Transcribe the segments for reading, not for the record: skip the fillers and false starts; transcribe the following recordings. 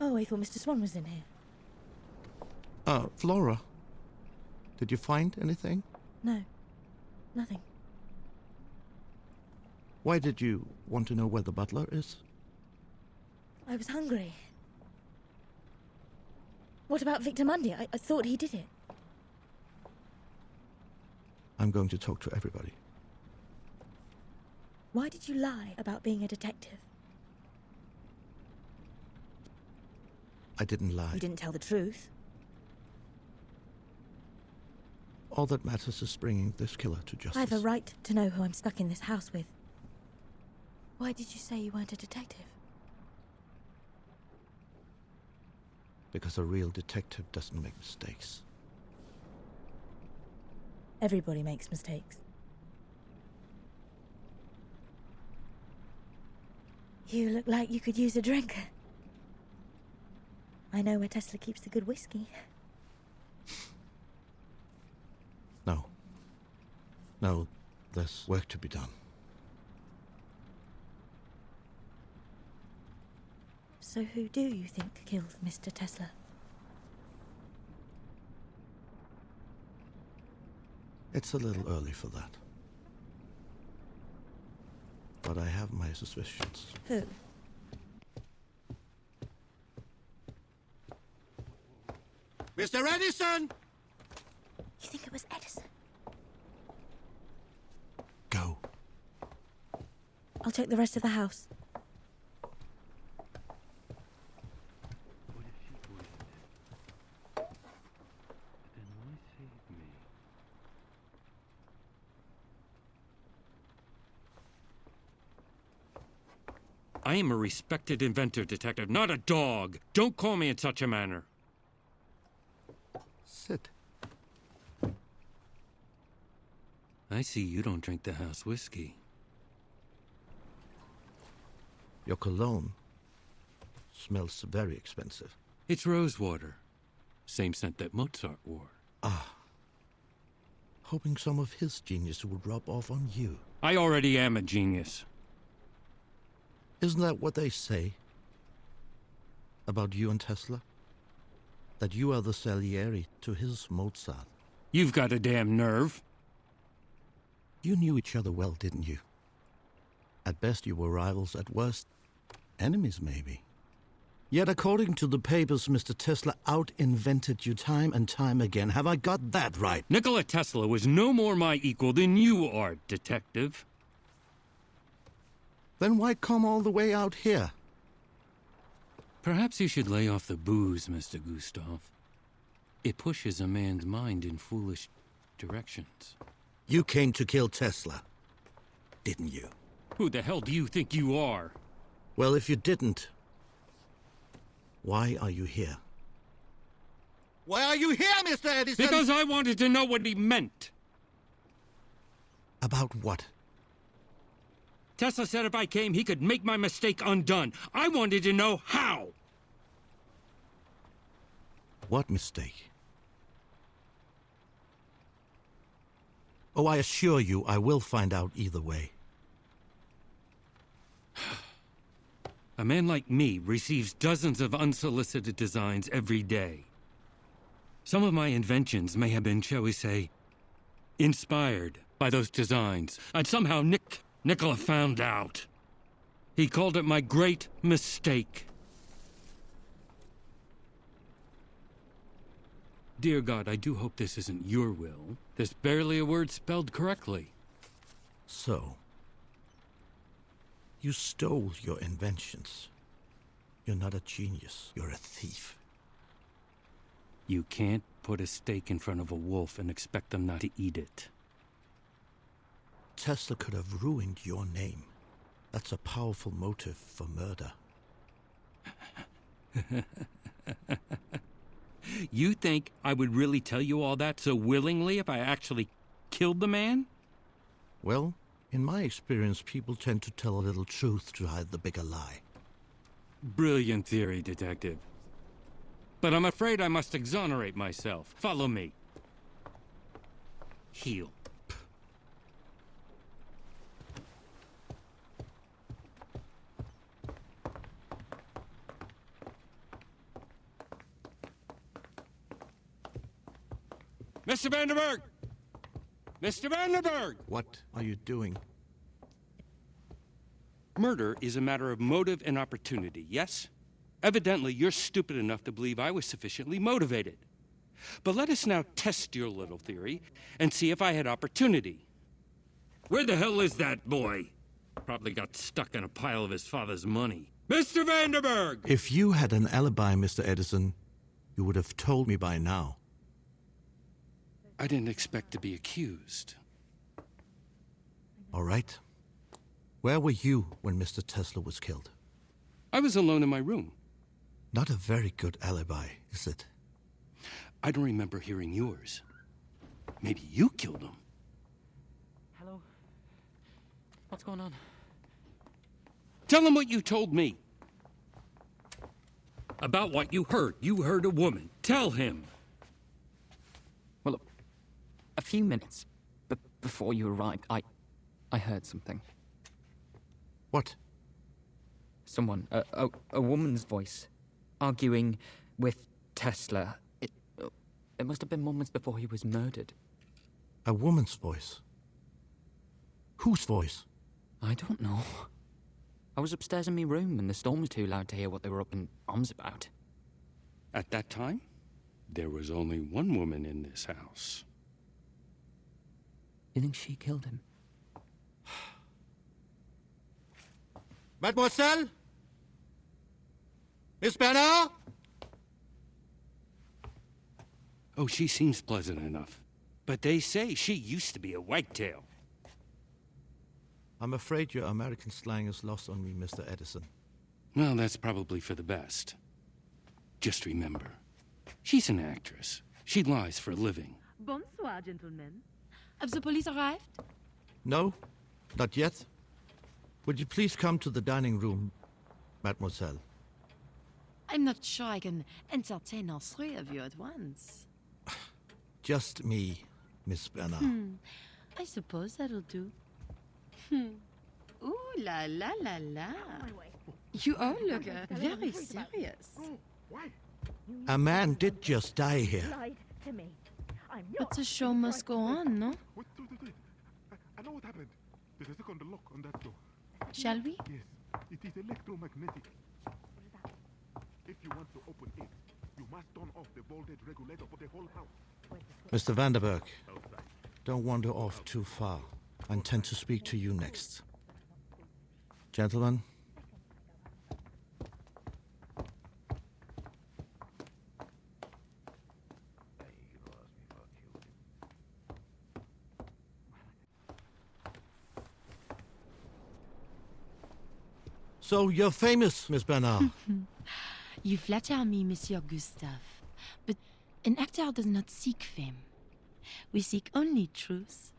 Oh, I thought Mr. Swan was in here. Flora. Did you find anything? No. Nothing. Why did you want to know where the butler is? I was hungry. What about Victor Mundy? I thought he did it. I'm going to talk to everybody. Why did you lie about being a detective? I didn't lie. You didn't tell the truth. All that matters is bringing this killer to justice. I have a right to know who I'm stuck in this house with. Why did you say you weren't a detective? Because a real detective doesn't make mistakes. Everybody makes mistakes. You look like you could use a drink. I know where Tesla keeps the good whiskey. No. No, there's work to be done. So who do you think killed Mr. Tesla? It's a little early for that. But I have my suspicions. Who? Mr. Edison! You think it was Edison? Go. I'll check the rest of the house. What if she poisoned it? Then why save me? I am a respected inventor, Detective, not a dog. Don't call me in such a manner. Sit. I see you don't drink the house whiskey. Your cologne smells very expensive. It's rosewater. Same scent that Mozart wore. Ah. Hoping some of his genius would rub off on you. I already am a genius. Isn't that what they say about you and Tesla? That you are the Salieri to his Mozart. You've got a damn nerve. You knew each other well, didn't you? At best you were rivals, at worst enemies maybe. Yet according to the papers, Mr. Tesla out-invented you time and time again. Have I got that right? Nikola Tesla was no more my equal than you are, Detective. Then why come all the way out here? Perhaps you should lay off the booze, Mr. Gustav. It pushes a man's mind in foolish directions. You came to kill Tesla, didn't you? Who the hell do you think you are? Well, if you didn't, why are you here? Why are you here, Mr. Edison? Because I wanted to know what he meant. About what? Tesla said if I came, he could make my mistake undone. I wanted to know how. What mistake? Oh, I assure you, I will find out either way. A man like me receives dozens of unsolicited designs every day. Some of my inventions may have been, shall we say, inspired by those designs. And somehow Nikola found out. He called it my great mistake. Dear God, I do hope this isn't your will. There's barely a word spelled correctly. So, you stole your inventions. You're not a genius, you're a thief. You can't put a steak in front of a wolf and expect them not to eat it. Tesla could have ruined your name. That's a powerful motive for murder. You think I would really tell you all that so willingly if I actually killed the man? Well, in my experience, people tend to tell a little truth to hide the bigger lie. Brilliant theory, Detective. But I'm afraid I must exonerate myself. Follow me. Heel. Mr. Vanderberg! Mr. Vanderberg! What are you doing? Murder is a matter of motive and opportunity, yes? Evidently, you're stupid enough to believe I was sufficiently motivated. But let us now test your little theory and see if I had opportunity. Where the hell is that boy? Probably got stuck in a pile of his father's money. Mr. Vanderberg! If you had an alibi, Mr. Edison, you would have told me by now. I didn't expect to be accused. All right. Where were you when Mr. Tesla was killed? I was alone in my room. Not a very good alibi, is it? I don't remember hearing yours. Maybe you killed him. Hello? What's going on? Tell him what you told me. About what you heard. You heard a woman. Tell him. Well, a few minutes before you arrived, I heard something. What? Someone, a woman's voice, arguing with Tesla. It must have been moments before he was murdered. A woman's voice? Whose voice? I don't know. I was upstairs in my room and the storm was too loud to hear what they were up in arms about. At that time, there was only one woman in this house. You think she killed him? Mademoiselle? Miss Bernard? Oh, she seems pleasant enough. But they say she used to be a whitetail. I'm afraid your American slang is lost on me, Mr. Edison. Well, that's probably for the best. Just remember, she's an actress. She lies for a living. Bonsoir, gentlemen. Have the police arrived? No, not yet. Would you please come to the dining room, mademoiselle? I'm not sure I can entertain all three of you at once. Just me, Miss Bernard. I suppose that'll do. Ooh la la la la. You all look very serious. A man did just die here. But the show must go on, no? Wait. I know what happened. There's a second lock on that door. Shall we? Yes, it is electromagnetic. If you want to open it, you must turn off the voltage regulator for the whole house. Mr. Vanderberg, don't wander off too far. I intend to speak to you next. Gentlemen? So you're famous, Miss Bernard. You flatter me, Monsieur Gustav. But an actor does not seek fame. We seek only truth.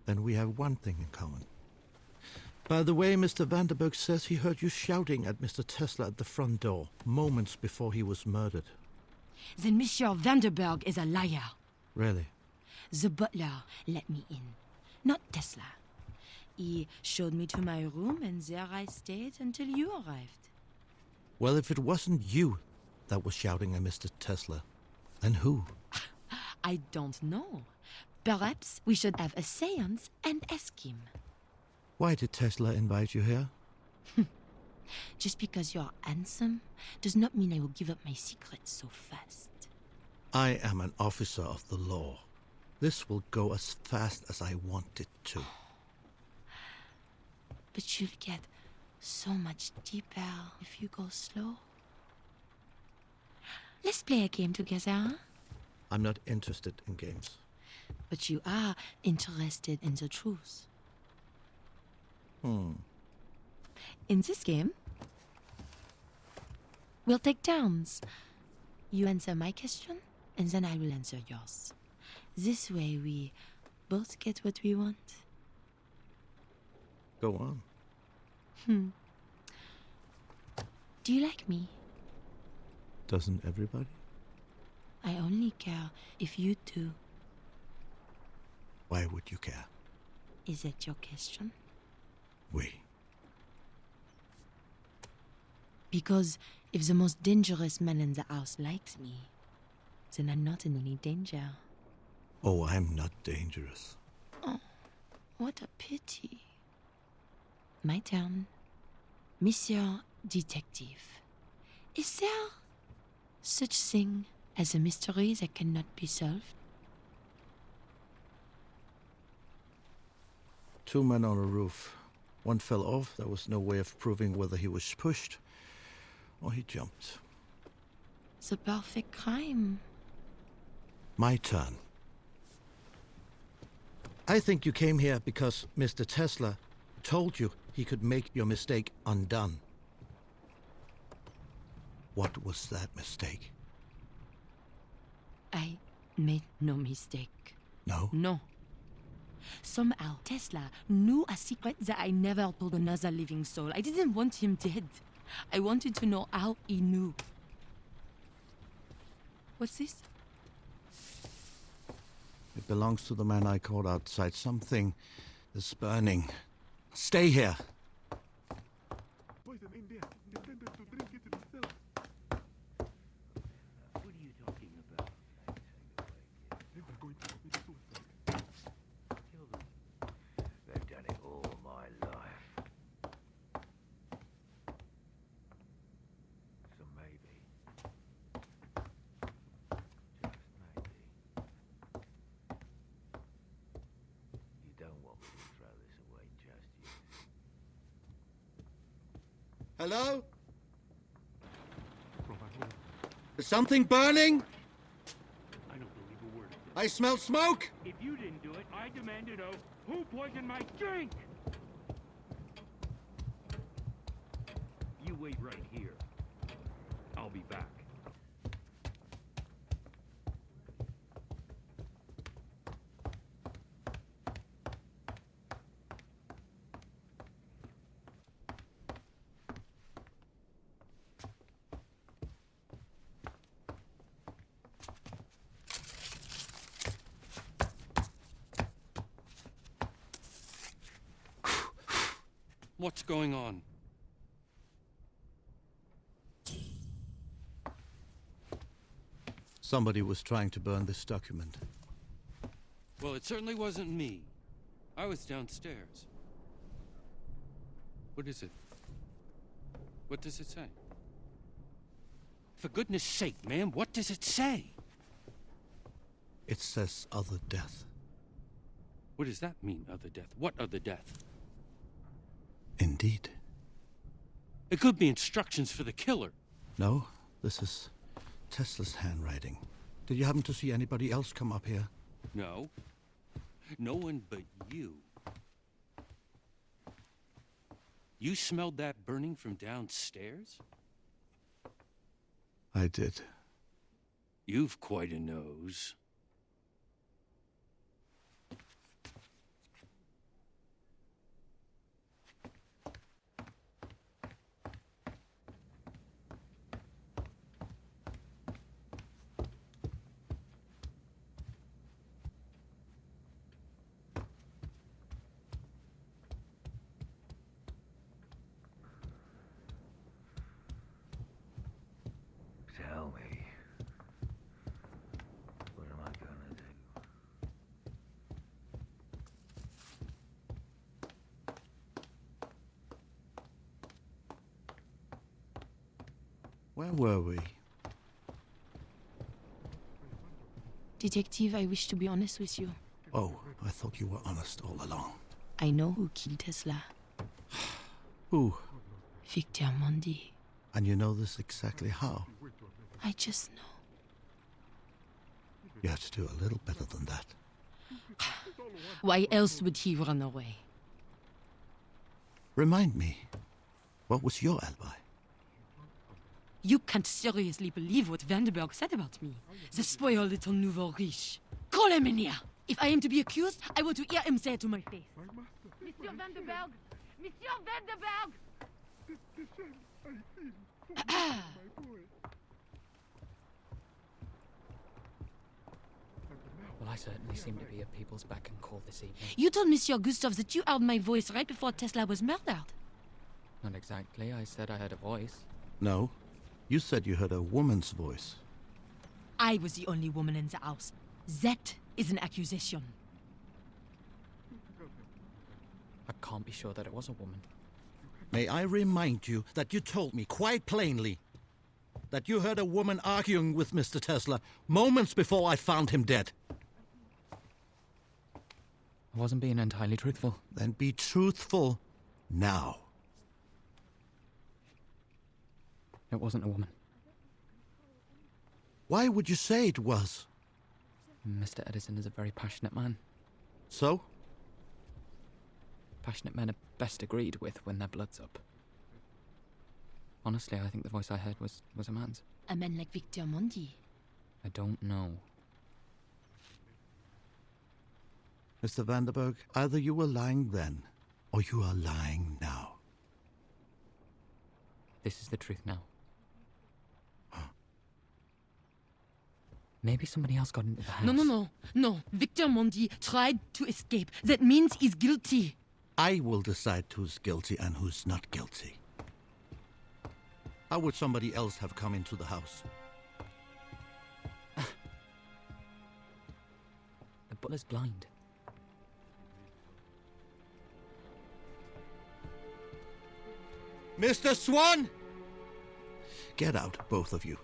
Then we have one thing in common. By the way, Mr. Vanderberg says he heard you shouting at Mr. Tesla at the front door, moments before he was murdered. Then Monsieur Vanderberg is a liar. Really? The butler let me in, not Tesla. He showed me to my room, and there I stayed until you arrived. Well, if it wasn't you that was shouting at Mr. Tesla, then who? I don't know. Perhaps we should have a séance and ask him. Why did Tesla invite you here? Just because you're handsome does not mean I will give up my secrets so fast. I am an officer of the law. This will go as fast as I want it to. But you'll get so much deeper if you go slow. Let's play a game together, huh? I'm not interested in games. But you are interested in the truth. In this game, we'll take turns. You answer my question, and then I will answer yours. This way we both get what we want. Go on. Do you like me? Doesn't everybody? I only care if you do. Why would you care? Is that your question? We. Because if the most dangerous man in the house likes me, then I'm not in any danger. Oh, I'm not dangerous. Oh, what a pity. My turn. Monsieur Detective, is there such thing as a mystery that cannot be solved? 2 men on a roof. One fell off. There was no way of proving whether he was pushed or he jumped. The perfect crime. My turn. I think you came here because Mr. Tesla told you he could make your mistake undone. What was that mistake? I made no mistake. No? No. Somehow, Tesla knew a secret that I never told another living soul. I didn't want him dead. I wanted to know how he knew. What's this? It belongs to the man I caught outside. Something is burning. Stay here. Poison in there. Intended to drink it himself. What are you talking about? They were going to commit suicide. Kill them. They've done it all my life. So maybe, just maybe, you don't want me to throw this away just yet. Hello? From my home. Is something burning? I don't believe a word of this. I smell smoke! If you didn't do it, I demand to know who poisoned my drink! You wait right here. I'll be back. What's going on? Somebody was trying to burn this document. Well, it certainly wasn't me. I was downstairs. What is it? What does it say? For goodness sake, man, what does it say? It says other death. What does that mean, other death? What other death? Indeed. It could be instructions for the killer. No, this is Tesla's handwriting. Did you happen to see anybody else come up here? No. No one but you. You smelled that burning from downstairs? I did. You've quite a nose. Tell me, what am I gonna do? Where were we? Detective, I wish to be honest with you. Oh, I thought you were honest all along. I know who killed Tesla. Who? Victor Mondi. And you know this exactly how? I just know. You have to do a little better than that. Why else would he run away? Remind me, what was your alibi? You can't seriously believe what Vandenberg said about me. The spoiled little nouveau riche. Call him in here. If I am to be accused, I want to hear him say it to my face. My master. Monsieur Vandenberg! Monsieur Vandenberg! The shame I feel for my boy. Well, I certainly seem to be a people's beck and call this evening. You told Monsieur Gustav that you heard my voice right before Tesla was murdered. Not exactly. I said I heard a voice. No, you said you heard a woman's voice. I was the only woman in the house. That is an accusation. I can't be sure that it was a woman. May I remind you that you told me quite plainly that you heard a woman arguing with Mr. Tesla moments before I found him dead. I wasn't being entirely truthful. Then be truthful now. It wasn't a woman. Why would you say it was? Mr. Edison is a very passionate man. So? Passionate men are best agreed with when their blood's up. Honestly, I think the voice I heard was a man's. A man like Victor Mondi. I don't know. Mr. Vanderberg, either you were lying then, or you are lying now. This is the truth now. Maybe somebody else got into the house. No. Victor Mondi tried to escape. That means he's guilty. I will decide who's guilty and who's not guilty. How would somebody else have come into the house? The butler's blind. Mr. Swan! Get out, both of you.